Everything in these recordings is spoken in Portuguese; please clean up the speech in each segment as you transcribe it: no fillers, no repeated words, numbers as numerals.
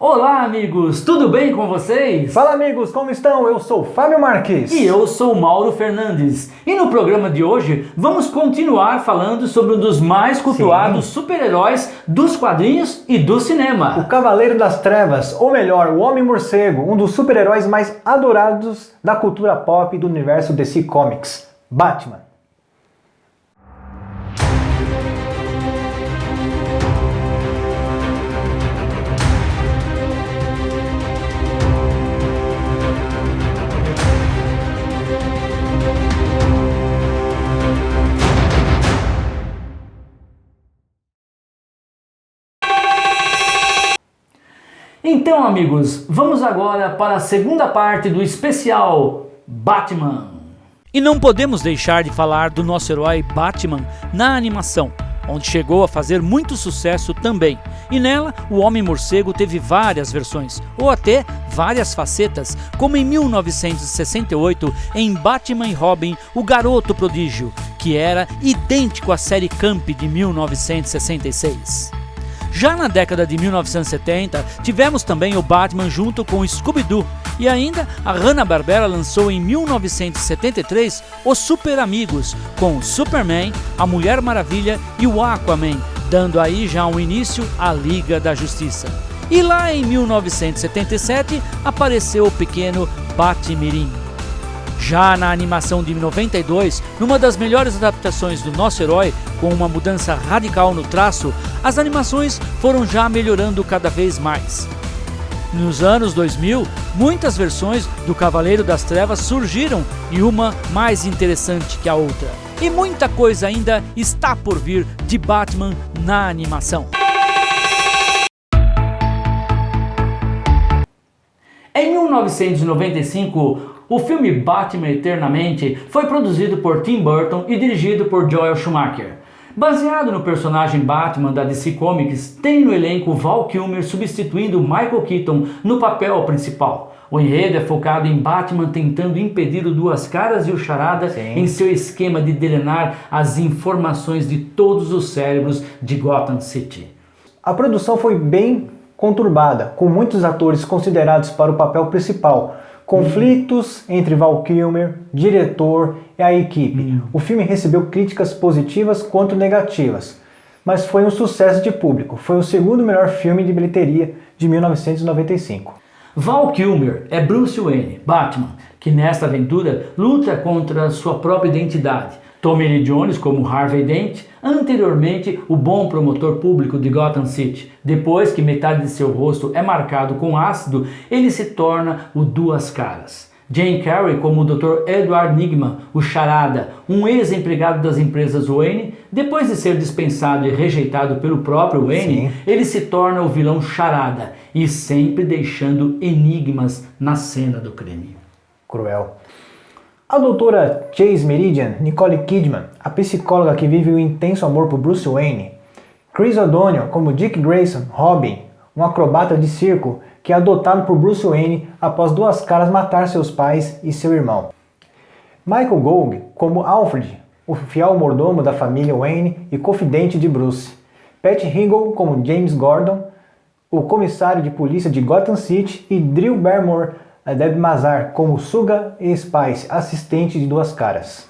Olá amigos, tudo bem com vocês? Fala amigos, como estão? Eu sou Fábio Marques. E eu sou Mauro Fernandes. E no programa de hoje vamos continuar falando sobre um dos mais cultuados super-heróis dos quadrinhos e do cinema. O Cavaleiro das Trevas, ou melhor, o Homem-Morcego, um dos super-heróis mais adorados da cultura pop e do universo DC Comics, Batman. Então amigos, vamos agora para a segunda parte do especial Batman. E não podemos deixar de falar do nosso herói Batman na animação, onde chegou a fazer muito sucesso também. E nela, o Homem-Morcego teve várias versões, ou até várias facetas, como em 1968 em Batman e Robin, o Garoto Prodígio, que era idêntico à série Camp de 1966. Já na década de 1970, tivemos também o Batman junto com o Scooby-Doo, e ainda a Hanna-Barbera lançou em 1973 os Super Amigos, com o Superman, a Mulher Maravilha e o Aquaman, dando aí já um início à Liga da Justiça. E lá em 1977 apareceu o pequeno Bat-Mirim. Já na animação de 92, numa das melhores adaptações do nosso herói, com uma mudança radical no traço, as animações foram já melhorando cada vez mais. Nos anos 2000, muitas versões do Cavaleiro das Trevas surgiram, e uma mais interessante que a outra. E muita coisa ainda está por vir de Batman na animação. Em 1995, o filme Batman Eternamente foi produzido por Tim Burton e dirigido por Joel Schumacher. Baseado no personagem Batman da DC Comics, tem no elenco Val Kilmer substituindo Michael Keaton no papel principal. O enredo é focado em Batman tentando impedir o Duas Caras e o Charada em seu esquema de drenar as informações de todos os cérebros de Gotham City. A produção foi bem conturbada, com muitos atores considerados para o papel principal, conflitos entre Val Kilmer, diretor e a equipe. O filme recebeu críticas positivas quanto negativas, mas foi um sucesso de público. Foi o segundo melhor filme de bilheteria de 1995. Val Kilmer é Bruce Wayne, Batman, que nesta aventura luta contra sua própria identidade. Tommy Lee Jones como Harvey Dent, anteriormente o bom promotor público de Gotham City. Depois que metade de seu rosto é marcado com ácido, ele se torna o Duas Caras. Jane Carrey como o Dr. Edward Nygma, o Charada, um ex-empregado das empresas Wayne. Depois de ser dispensado e rejeitado pelo próprio Wayne, ele se torna o vilão Charada, e sempre deixando enigmas na cena do crime. Cruel. A doutora Chase Meridian, Nicole Kidman, a psicóloga que vive o intenso amor por Bruce Wayne. Chris O'Donnell como Dick Grayson, Robin, um acrobata de circo que é adotado por Bruce Wayne após Duas Caras matar seus pais e seu irmão. Michael Gough como Alfred, o fiel mordomo da família Wayne e confidente de Bruce. Pat Hingle como James Gordon, o comissário de polícia de Gotham City, e Drew Barrymore, a Deb Mazar como Suga e Spice, assistente de Duas Caras.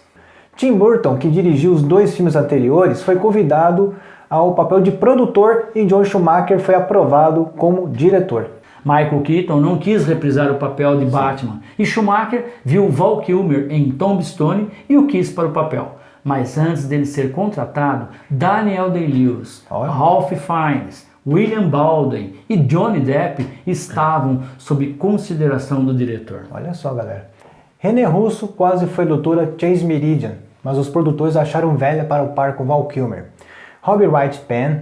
Tim Burton, que dirigiu os dois filmes anteriores, foi convidado ao papel de produtor e Joel Schumacher foi aprovado como diretor. Michael Keaton não quis reprisar o papel de Batman e Schumacher viu Val Kilmer em Tombstone e o quis para o papel. Mas antes dele ser contratado, Daniel Day-Lewis, Ralph Fiennes, William Baldwin e Johnny Depp estavam sob consideração do diretor. Olha só, galera. René Russo quase foi doutora Chase Meridian, mas os produtores acharam velha para o par com Val Kilmer. Robbie Wright Penn,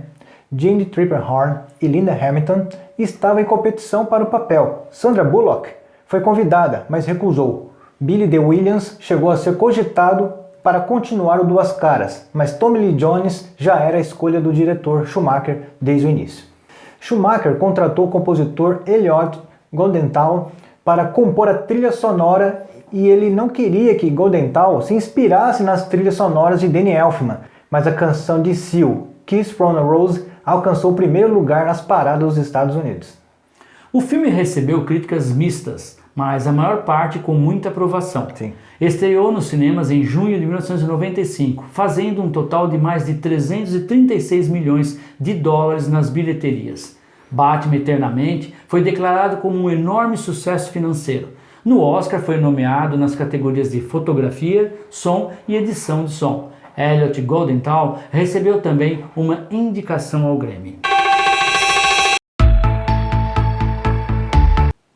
Jeanne Tripplehorn e Linda Hamilton estavam em competição para o papel. Sandra Bullock foi convidada, mas recusou. Billy Dee Williams chegou a ser cogitado para continuar o Duas Caras, mas Tommy Lee Jones já era a escolha do diretor Schumacher desde o início. Schumacher contratou o compositor Elliot Goldenthal para compor a trilha sonora, e ele não queria que Goldenthal se inspirasse nas trilhas sonoras de Danny Elfman, mas a canção de Seal, Kiss from a Rose, alcançou o primeiro lugar nas paradas dos Estados Unidos. O filme recebeu críticas mistas, mas a maior parte com muita aprovação. Sim. Estreou nos cinemas em junho de 1995, fazendo um total de mais de 336 milhões de dólares nas bilheterias. Batman Eternamente foi declarado como um enorme sucesso financeiro. No Oscar foi nomeado nas categorias de fotografia, som e edição de som. Elliot Goldenthal recebeu também uma indicação ao Grammy.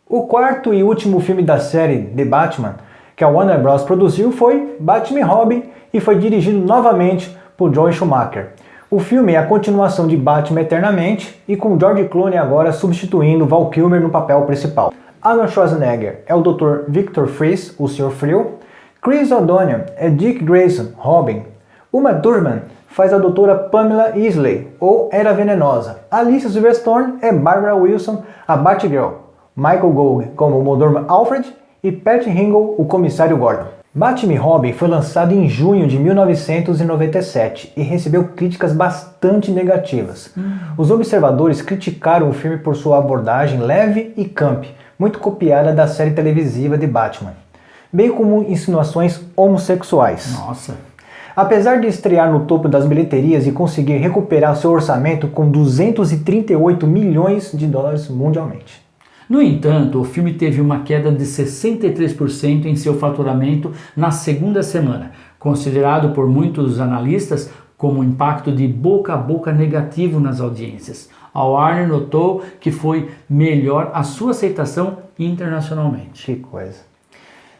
O quarto e último filme da série The Batman, que a Warner Bros. Produziu, foi Batman e Robin e foi dirigido novamente por Joel Schumacher. O filme é a continuação de Batman Eternamente e com George Clooney agora substituindo Val Kilmer no papel principal. Arnold Schwarzenegger é o Dr. Victor Fries, o Sr. Frio. Chris O'Donnell é Dick Grayson, Robin. Uma Thurman faz a Doutora Pamela Isley, ou Era Venenosa. Alicia Silverstone é Barbara Wilson, a Batgirl. Michael Gove como o Mordomo Alfred e Pat Hingle, o Comissário Gordon. Batman e Robin foi lançado em junho de 1997 e recebeu críticas bastante negativas. Os observadores criticaram o filme por sua abordagem leve e camp, muito copiada da série televisiva de Batman, bem como insinuações homossexuais. Nossa! Apesar de estrear no topo das bilheterias e conseguir recuperar seu orçamento com 238 milhões de dólares mundialmente. No entanto, o filme teve uma queda de 63% em seu faturamento na segunda semana, considerado por muitos analistas como um impacto de boca a boca negativo nas audiências. A Warner notou que foi melhor a sua aceitação internacionalmente. Que coisa.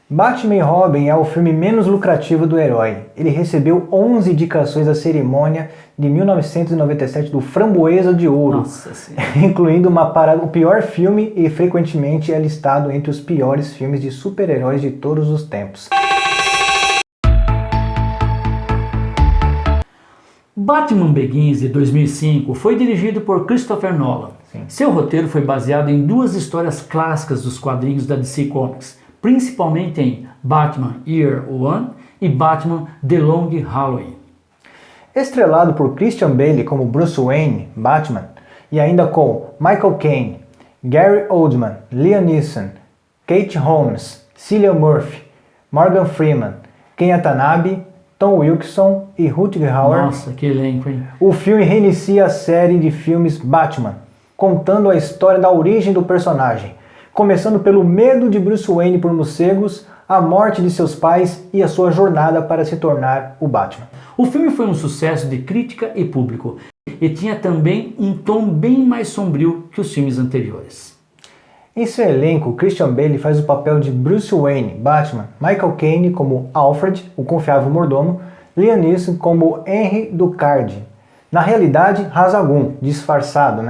Batman e Robin é o filme menos lucrativo do herói. Ele recebeu 11 indicações da cerimônia de 1997 do Framboesa de Ouro, incluindo uma para o pior filme e frequentemente é listado entre os piores filmes de super-heróis de todos os tempos. Batman Begins, de 2005, foi dirigido por Christopher Nolan. Sim. Seu roteiro foi baseado em duas histórias clássicas dos quadrinhos da DC Comics, principalmente em Batman Year One e Batman The Long Halloween. Estrelado por Christian Bale como Bruce Wayne, Batman, e ainda com Michael Caine, Gary Oldman, Liam Neeson, Kate Holmes, Cillian Murphy, Morgan Freeman, Ken Watanabe, Tom Wilkinson e Rutger Hauer. Nossa, que elenco, hein? O filme reinicia a série de filmes Batman, contando a história da origem do personagem, começando pelo medo de Bruce Wayne por morcegos, a morte de seus pais e a sua jornada para se tornar o Batman. O filme foi um sucesso de crítica e público, e tinha também um tom bem mais sombrio que os filmes anteriores. Em seu elenco, Christian Bale faz o papel de Bruce Wayne, Batman, Michael Caine como Alfred, o confiável mordomo, Liam Neeson como Henry Ducard. Na realidade, Ra's al Ghul, disfarçado,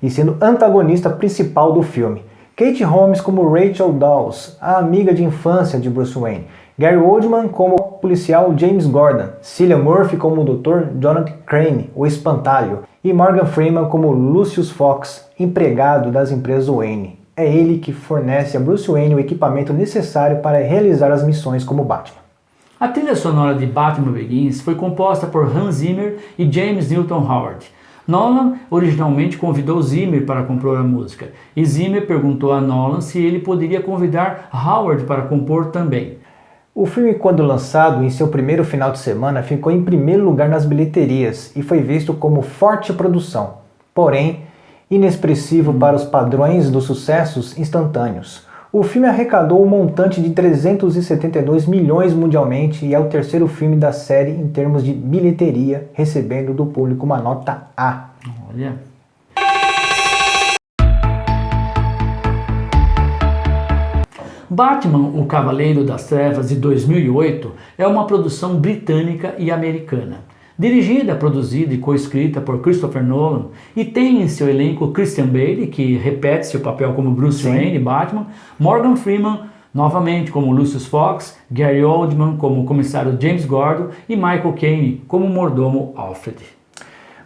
e sendo antagonista principal do filme. Kate Holmes como Rachel Dawes, a amiga de infância de Bruce Wayne. Gary Oldman como o policial James Gordon. Cillian Murphy como o Dr. Jonathan Crane, o espantalho. E Morgan Freeman como Lucius Fox, empregado das empresas Wayne. É ele que fornece a Bruce Wayne o equipamento necessário para realizar as missões como Batman. A trilha sonora de Batman Begins foi composta por Hans Zimmer e James Newton Howard. Nolan originalmente convidou Zimmer para compor a música, e Zimmer perguntou a Nolan se ele poderia convidar Howard para compor também. O filme, quando lançado em seu primeiro final de semana, ficou em primeiro lugar nas bilheterias e foi visto como forte produção, porém inexpressivo para os padrões dos sucessos instantâneos. O filme arrecadou um montante de 372 milhões mundialmente e é o terceiro filme da série em termos de bilheteria, recebendo do público uma nota A. Olha. Batman, o Cavaleiro das Trevas, de 2008, é uma produção britânica e americana. Dirigida, produzida e coescrita por Christopher Nolan, e tem em seu elenco Christian Bale, que repete seu papel como Bruce Wayne, Batman, Morgan Freeman, novamente como Lucius Fox, Gary Oldman como o comissário James Gordon e Michael Caine como o mordomo Alfred.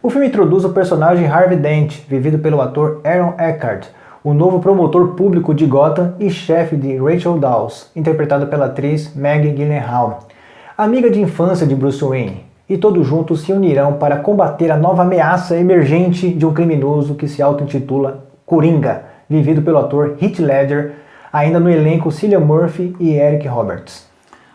O filme introduz o personagem Harvey Dent, vivido pelo ator Aaron Eckhart, o novo promotor público de Gotham e chefe de Rachel Dawes, interpretado pela atriz Maggie Gyllenhaal, amiga de infância de Bruce Wayne. E todos juntos se unirão para combater a nova ameaça emergente de um criminoso que se auto-intitula Coringa, vivido pelo ator Heath Ledger, ainda no elenco Cillian Murphy e Eric Roberts.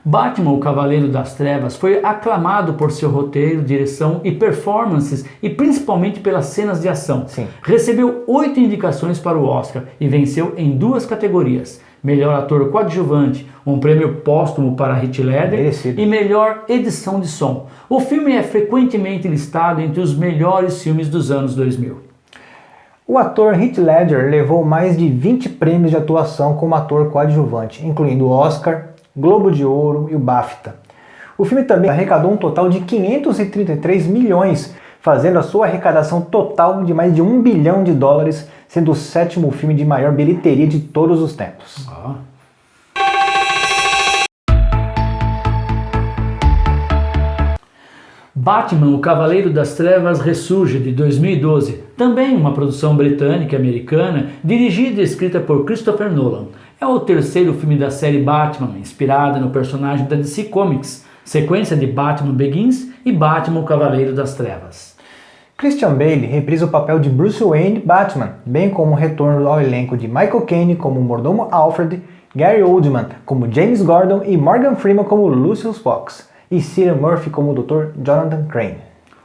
Batman, o Cavaleiro das Trevas, foi aclamado por seu roteiro, direção e performances e principalmente pelas cenas de ação. Sim. Recebeu 8 indicações para o Oscar e venceu em 2 categorias. Melhor ator coadjuvante, um prêmio póstumo para Heath Ledger Merecido. e melhor edição de som. O filme é frequentemente listado entre os melhores filmes dos anos 2000. O ator Heath Ledger levou mais de 20 prêmios de atuação como ator coadjuvante, incluindo o Oscar, Globo de Ouro e o BAFTA. O filme também arrecadou um total de 533 milhões, fazendo a sua arrecadação total de mais de $1 bilhão, sendo o 7º filme de maior bilheteria de todos os tempos. Batman, o Cavaleiro das Trevas ressurge, de 2012, também uma produção britânica e americana, dirigida e escrita por Christopher Nolan. É o 3º filme da série Batman, inspirada no personagem da DC Comics, sequência de Batman Begins e Batman, o Cavaleiro das Trevas. Christian Bale reprisa o papel de Bruce Wayne Batman, bem como o retorno ao elenco de Michael Caine como o mordomo Alfred, Gary Oldman como James Gordon e Morgan Freeman como Lucius Fox, e Cillian Murphy como o Dr. Jonathan Crane.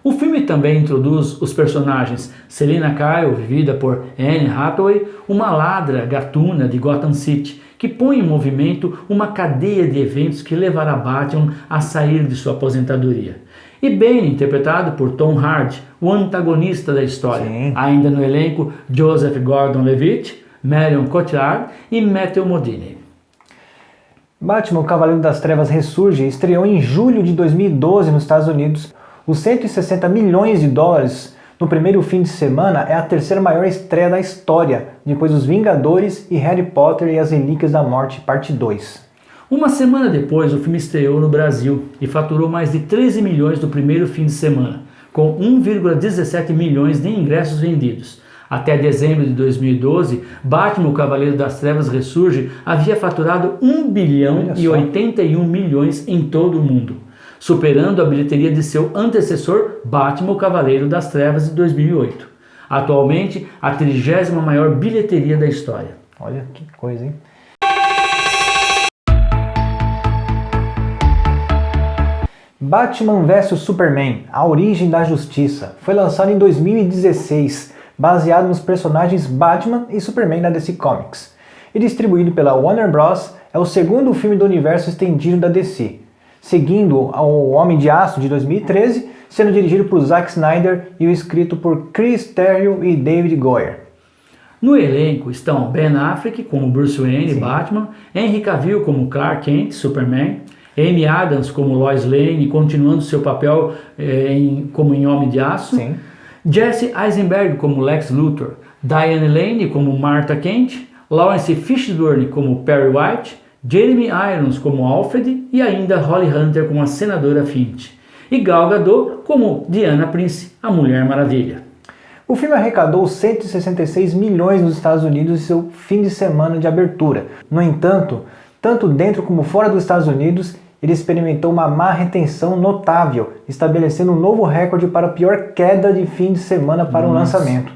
O filme também introduz os personagens Selina Kyle, vivida por Anne Hathaway, uma ladra gatuna de Gotham City, que põe em movimento uma cadeia de eventos que levará Batman a sair de sua aposentadoria. E Bane, interpretado por Tom Hardy, o antagonista da história. Sim. Ainda no elenco, Joseph Gordon-Levitt, Marion Cotillard e Matthew Modine. Batman, o Cavaleiro das Trevas ressurge e estreou em julho de 2012 nos Estados Unidos. Os 160 milhões de dólares no primeiro fim de semana é a 3ª maior estreia da história, depois dos Vingadores e Harry Potter e as Relíquias da Morte, parte 2. Uma semana depois, o filme estreou no Brasil e faturou mais de 13 milhões no primeiro fim de semana, com 1,17 milhões de ingressos vendidos. Até dezembro de 2012, Batman, o Cavaleiro das Trevas ressurge, havia faturado 1 bilhão e 81 milhões em todo o mundo, superando a bilheteria de seu antecessor Batman, o Cavaleiro das Trevas, de 2008. Atualmente, a 30ª maior bilheteria da história. Olha que coisa, hein? Batman vs Superman, A Origem da Justiça, foi lançado em 2016, baseado nos personagens Batman e Superman da DC Comics. E distribuído pela Warner Bros., é o 2º filme do universo estendido da DC, seguindo o Homem de Aço de 2013, sendo dirigido por Zack Snyder e escrito por Chris Terrio e David Goyer. No elenco estão Ben Affleck como Bruce Wayne, Sim. Batman, Henry Cavill como Clark Kent, Superman, Amy Adams como Lois Lane, continuando seu papel como em Homem de Aço, Sim. Jesse Eisenberg como Lex Luthor, Diane Lane como Martha Kent, Lawrence Fishburne como Perry White, Jeremy Irons como Alfred e ainda Holly Hunter como a Senadora Finch, e Gal Gadot como Diana Prince, a Mulher Maravilha. O filme arrecadou 166 milhões nos Estados Unidos em seu fim de semana de abertura. No entanto, tanto dentro como fora dos Estados Unidos, ele experimentou uma má retenção notável, estabelecendo um novo recorde para a pior queda de fim de semana para um lançamento.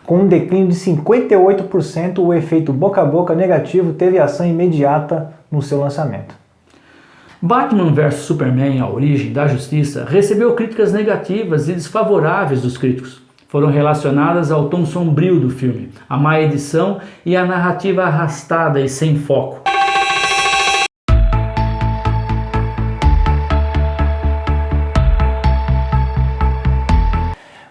Com um declínio de 58%, o efeito boca a boca negativo teve ação imediata no seu lançamento. Batman vs Superman, A Origem da Justiça, recebeu críticas negativas e desfavoráveis dos críticos. Foram relacionadas ao tom sombrio do filme, a má edição e a narrativa arrastada e sem foco.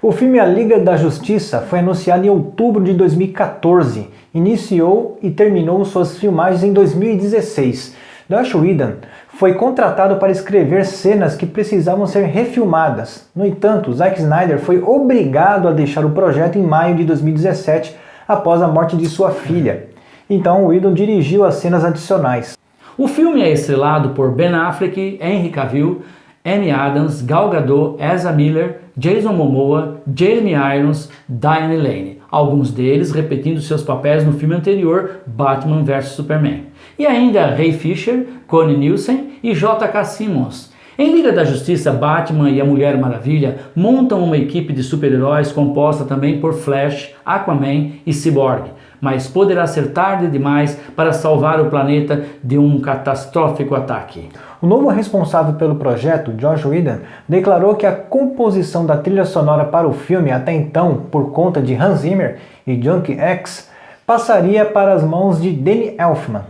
O filme A Liga da Justiça foi anunciado em outubro de 2014, iniciou e terminou suas filmagens em 2016. Joss Whedon foi contratado para escrever cenas que precisavam ser refilmadas. No entanto, Zack Snyder foi obrigado a deixar o projeto em maio de 2017, após a morte de sua filha. Então, Whedon dirigiu as cenas adicionais. O filme é estrelado por Ben Affleck, Henry Cavill, Amy Adams, Gal Gadot, Ezra Miller, Jason Momoa, Jeremy Irons, Diane Lane, alguns deles repetindo seus papéis no filme anterior, Batman vs Superman. E ainda Ray Fisher, Connie Nielsen e J.K. Simmons. Em Liga da Justiça, Batman e a Mulher Maravilha montam uma equipe de super-heróis composta também por Flash, Aquaman e Cyborg. mas poderá ser tarde demais para salvar o planeta de um catastrófico ataque. O novo responsável pelo projeto, Joss Whedon, declarou que a composição da trilha sonora para o filme, até então por conta de Hans Zimmer e Junkie X, passaria para as mãos de Danny Elfman.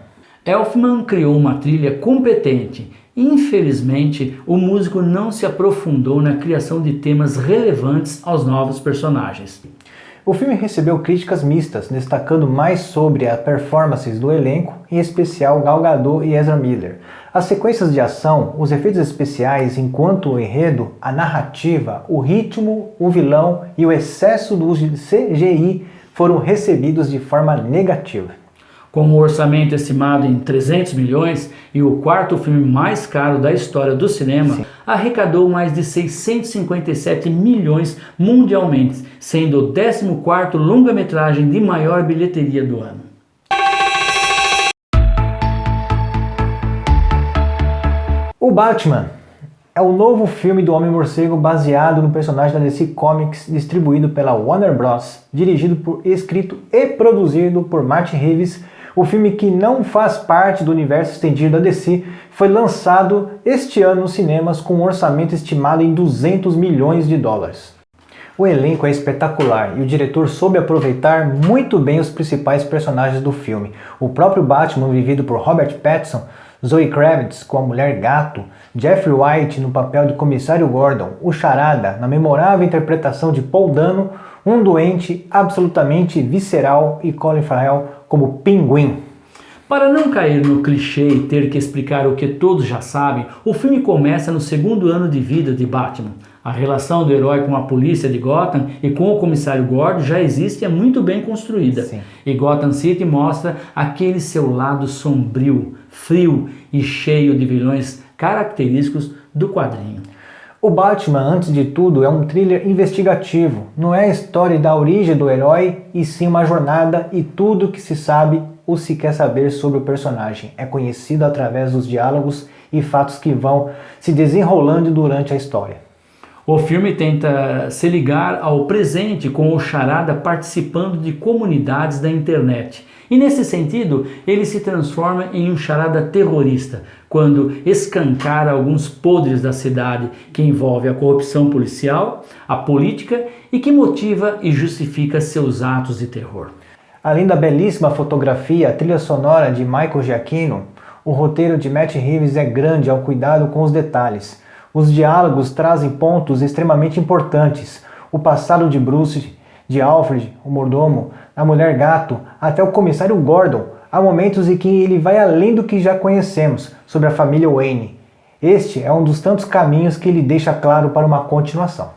Elfman criou uma trilha competente. Infelizmente, o músico não se aprofundou na criação de temas relevantes aos novos personagens. O filme recebeu críticas mistas, destacando mais sobre as performances do elenco, em especial Gal Gadot e Ezra Miller. As sequências de ação, os efeitos especiais, enquanto o enredo, a narrativa, o ritmo, o vilão e o excesso do uso de CGI foram recebidos de forma negativa. Com um orçamento estimado em 300 milhões e o quarto filme mais caro da história do cinema, arrecadou mais de 657 milhões mundialmente, sendo o 14º longa-metragem de maior bilheteria do ano. O Batman é o novo filme do Homem-Morcego baseado no personagem da DC Comics, distribuído pela Warner Bros., dirigido, escrito e produzido por Matt Reeves. O filme, que não faz parte do universo estendido da DC, foi lançado este ano nos cinemas com um orçamento estimado em 200 milhões de dólares. O elenco é espetacular e o diretor soube aproveitar muito bem os principais personagens do filme. O próprio Batman, vivido por Robert Pattinson, Zoe Kravitz com a Mulher Gato, Jeffrey Wright no papel de Comissário Gordon, o Charada na memorável interpretação de Paul Dano, um doente absolutamente visceral, e Colin Farrell como Pinguim. Para não cair no clichê e ter que explicar o que todos já sabem, o filme começa no segundo ano de vida de Batman. A relação do herói com a polícia de Gotham e com o comissário Gordon já existe e é muito bem construída. Sim. E Gotham City mostra aquele seu lado sombrio, frio e cheio de vilões característicos do quadrinho. O Batman, antes de tudo, é um thriller investigativo. Não é a história da origem do herói, e sim uma jornada e tudo que se sabe ou se quer saber sobre o personagem. É conhecido através dos diálogos e fatos que vão se desenrolando durante a história. O filme tenta se ligar ao presente com o Charada participando de comunidades da internet. E nesse sentido, ele se transforma em um charada terrorista, quando escancara alguns podres da cidade que envolve a corrupção policial, a política e que motiva e justifica seus atos de terror. Além da belíssima fotografia, a trilha sonora de Michael Giacchino, o roteiro de Matt Reeves é grande ao cuidado com os detalhes. Os diálogos trazem pontos extremamente importantes. O passado de Bruce, de Alfred, o mordomo, a Mulher Gato, até o comissário Gordon. Há momentos em que ele vai além do que já conhecemos sobre a família Wayne. Este é um dos tantos caminhos que ele deixa claro para uma continuação.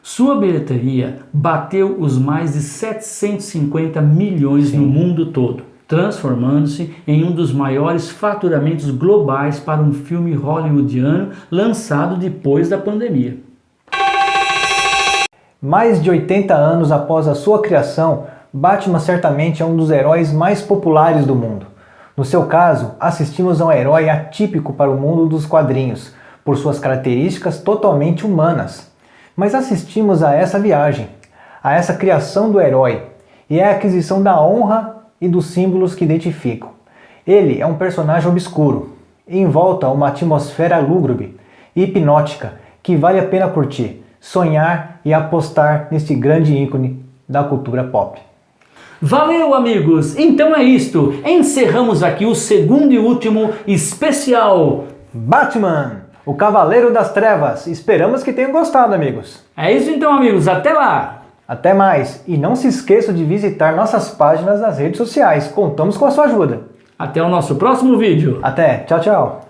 Sua bilheteria bateu os mais de 750 milhões no mundo todo, transformando-se em um dos maiores faturamentos globais para um filme hollywoodiano lançado depois da pandemia. Mais de 80 anos após a sua criação, Batman certamente é um dos heróis mais populares do mundo. No seu caso, assistimos a um herói atípico para o mundo dos quadrinhos, por suas características totalmente humanas. Mas assistimos a essa viagem, a essa criação do herói, e é a aquisição da honra e dos símbolos que identificam. Ele é um personagem obscuro, envolta a uma atmosfera lúgubre e hipnótica que vale a pena curtir, sonhar e apostar neste grande ícone da cultura pop. Valeu, amigos! Então é isto. Encerramos aqui o segundo e último especial Batman, o Cavaleiro das Trevas. Esperamos que tenham gostado, amigos. É isso então, amigos. Até lá! Até mais! E não se esqueça de visitar nossas páginas nas redes sociais. Contamos com a sua ajuda. Até o nosso próximo vídeo. Até! Tchau, tchau!